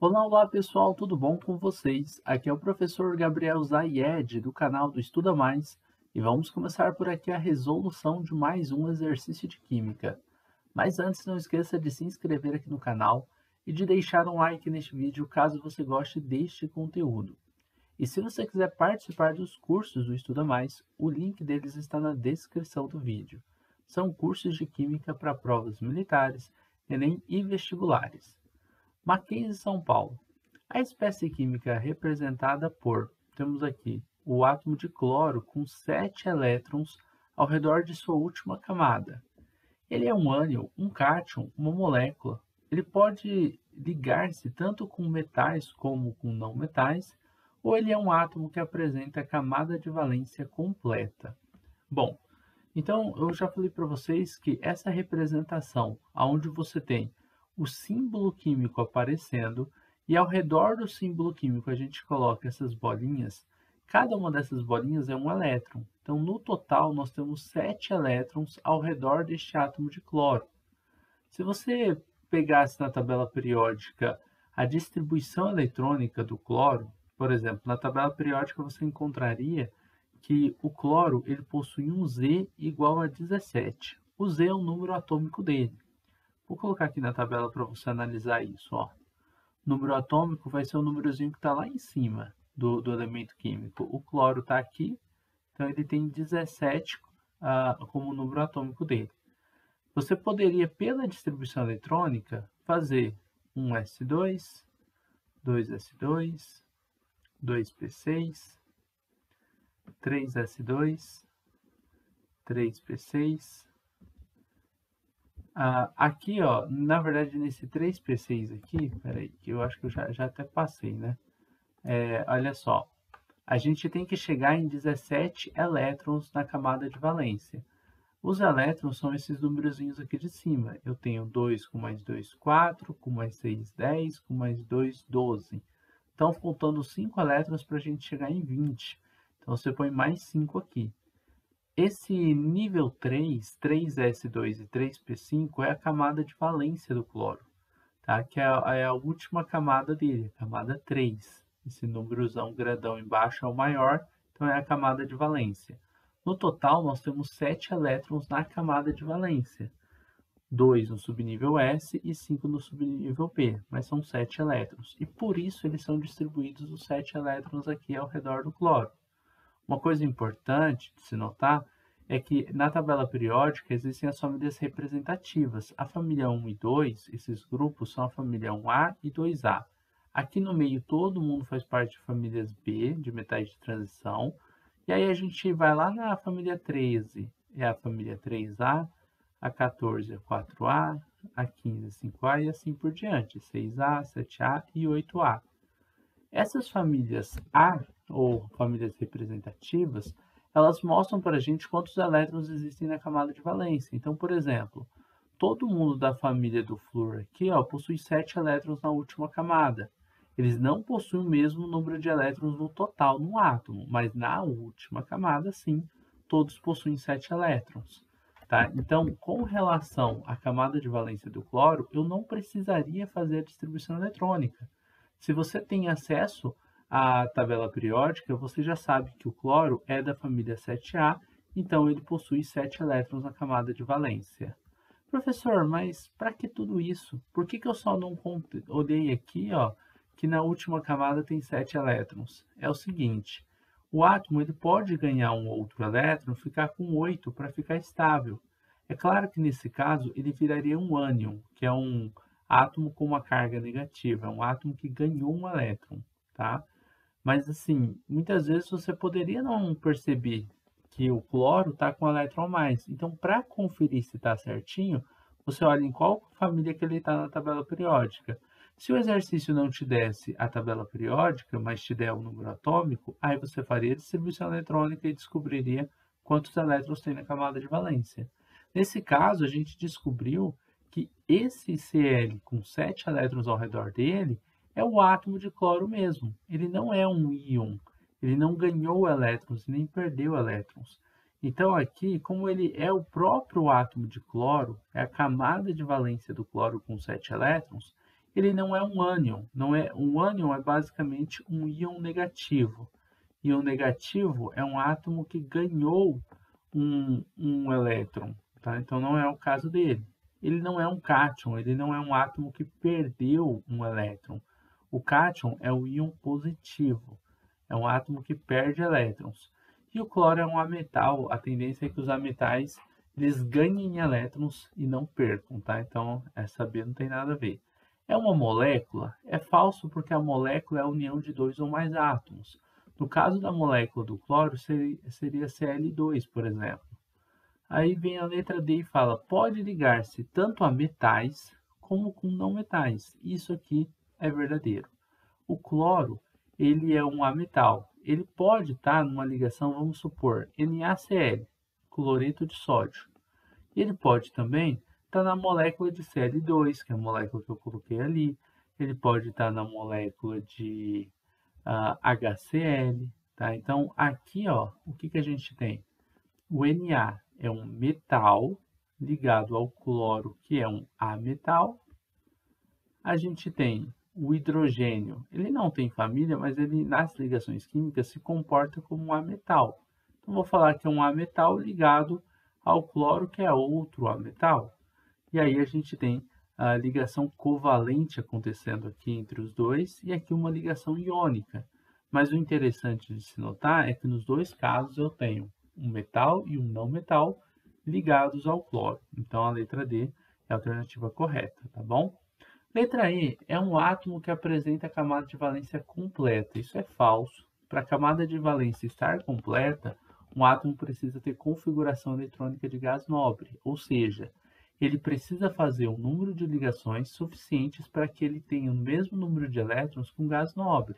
Olá pessoal, tudo bom com vocês? Aqui é o professor Gabriel Zayed, do canal do Estuda Mais, e vamos começar por aqui a resolução de mais um exercício de química. Mas antes, não esqueça de se inscrever aqui no canal e de deixar um like neste vídeo caso você goste deste conteúdo. E se você quiser participar dos cursos do Estuda Mais, o link deles está na descrição do vídeo. São cursos de química para provas militares, Enem e vestibulares. Mackenzie, São Paulo. A espécie química representada por, temos aqui o átomo de cloro com 7 elétrons ao redor de sua última camada. Ele é um ânion, um cátion, uma molécula. Ele pode ligar-se tanto com metais como com não metais, ou ele é um átomo que apresenta a camada de valência completa. Bom, então eu já falei para vocês que essa representação, onde você tem o símbolo químico aparecendo e ao redor do símbolo químico a gente coloca essas bolinhas, cada uma dessas bolinhas é um elétron. Então, no total, nós temos 7 elétrons ao redor deste átomo de cloro. Se você pegasse na tabela periódica a distribuição eletrônica do cloro, por exemplo, na tabela periódica você encontraria que o cloro ele possui um Z igual a 17. O Z é o número atômico dele. Vou colocar aqui na tabela para você analisar isso. Ó. O número atômico vai ser o númerozinho que está lá em cima do elemento químico. O cloro está aqui, então ele tem 17 como número atômico dele. Você poderia, pela distribuição eletrônica, fazer um S2, 2S2, 2P6, 3S2, 3P6. Aqui, ó, na verdade, nesse 3P6 aqui, peraí, que eu acho que eu já até passei, né? Olha só, a gente tem que chegar em 17 elétrons na camada de valência. Os elétrons são esses numerozinhos aqui de cima. Eu tenho 2 com mais 2, 4, com mais 6, 10, com mais 2, 12. Então, faltando 5 elétrons para a gente chegar em 20. Então, você põe mais 5 aqui. Esse nível 3, 3S2 e 3P5 é a camada de valência do cloro, tá? Que é a última camada dele, a camada 3. Esse númerozão grandão embaixo é o maior, então é a camada de valência. No total, nós temos 7 elétrons na camada de valência. 2 no subnível S e 5 no subnível P, mas são 7 elétrons. E por isso eles são distribuídos os 7 elétrons aqui ao redor do cloro. Uma coisa importante de se notar é que na tabela periódica existem as famílias representativas. A família 1 e 2, esses grupos são a família 1A e 2A. Aqui no meio todo mundo faz parte de famílias B, de metais de transição. E aí a gente vai lá na família 13, é a família 3A, a 14 é 4A, a 15 é 5A e assim por diante, 6A, 7A e 8A. Essas famílias A, ou famílias representativas, elas mostram para a gente quantos elétrons existem na camada de valência. Então, por exemplo, todo mundo da família do flúor aqui ó, possui 7 elétrons na última camada. Eles não possuem o mesmo número de elétrons no total no átomo, mas na última camada, sim, todos possuem 7 elétrons. Tá? Então, com relação à camada de valência do cloro, eu não precisaria fazer a distribuição eletrônica. Se você tem acesso à tabela periódica, você já sabe que o cloro é da família 7A, então ele possui 7 elétrons na camada de valência. Professor, mas para que tudo isso? Por que eu só não olhei aqui, ó, que na última camada tem 7 elétrons? É o seguinte, o átomo ele pode ganhar um outro elétron, ficar com 8 para ficar estável. É claro que nesse caso ele viraria um ânion, que é um átomo com uma carga negativa, é um átomo que ganhou um elétron, tá? Mas assim, muitas vezes você poderia não perceber que o cloro está com um elétron a mais. Então, para conferir se está certinho, você olha em qual família que ele está na tabela periódica. Se o exercício não te desse a tabela periódica, mas te der o número atômico, aí você faria a distribuição eletrônica e descobriria quantos elétrons tem na camada de valência. Nesse caso, a gente descobriu que esse Cl com 7 elétrons ao redor dele é o átomo de cloro mesmo. Ele não é um íon, ele não ganhou elétrons nem perdeu elétrons. Então aqui, como ele é o próprio átomo de cloro, é a camada de valência do cloro com 7 elétrons, ele não é um ânion. Não é, um ânion é basicamente um íon negativo. Íon negativo é um átomo que ganhou um elétron, tá? Então não é o caso dele. Ele não é um cátion, ele não é um átomo que perdeu um elétron. O cátion é o íon positivo, é um átomo que perde elétrons. E o cloro é um ametal, a tendência é que os ametais eles ganhem elétrons e não percam, tá? Então, essa B não tem nada a ver. É uma molécula? É falso porque a molécula é a união de dois ou mais átomos. No caso da molécula do cloro, seria Cl2, por exemplo. Aí vem a letra D e fala, pode ligar-se tanto a metais como com não metais. Isso aqui é verdadeiro. O cloro, ele é um ametal. Ele pode estar numa ligação, vamos supor, NaCl, cloreto de sódio. Ele pode também estar na molécula de Cl2, que é a molécula que eu coloquei ali. Ele pode estar na molécula de HCl, tá? Então, aqui, ó, o que que a gente tem? O Na é um metal ligado ao cloro, que é um ametal. A gente tem o hidrogênio. Ele não tem família, mas ele nas ligações químicas se comporta como um ametal. Então, vou falar que é um ametal ligado ao cloro, que é outro ametal. E aí a gente tem a ligação covalente acontecendo aqui entre os dois e aqui uma ligação iônica. Mas o interessante de se notar é que nos dois casos eu tenho um metal e um não metal ligados ao cloro. Então a letra D é a alternativa correta, tá bom? Letra E é um átomo que apresenta a camada de valência completa. Isso é falso. Para a camada de valência estar completa, um átomo precisa ter configuração eletrônica de gás nobre, ou seja, ele precisa fazer um número de ligações suficientes para que ele tenha o mesmo número de elétrons com gás nobre.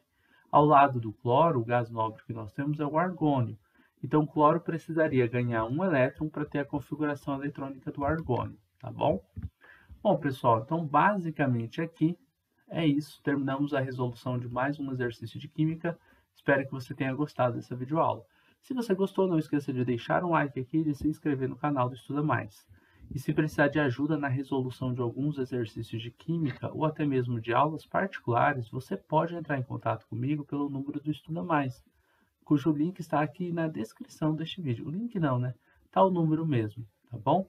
Ao lado do cloro, o gás nobre que nós temos é o argônio. Então, o cloro precisaria ganhar um elétron para ter a configuração eletrônica do argônio, tá bom? Bom, pessoal, então basicamente aqui é isso. Terminamos a resolução de mais um exercício de química. Espero que você tenha gostado dessa videoaula. Se você gostou, não esqueça de deixar um like aqui e de se inscrever no canal do Estuda Mais. E se precisar de ajuda na resolução de alguns exercícios de química ou até mesmo de aulas particulares, você pode entrar em contato comigo pelo número do Estuda Mais, cujo link está aqui na descrição deste vídeo. O link não, né? Tá o número mesmo, tá bom?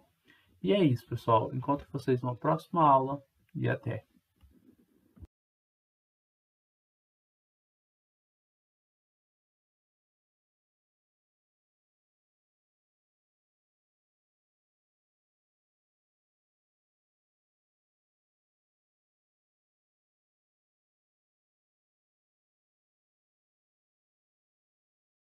E é isso, pessoal. Encontro vocês numa próxima aula e até!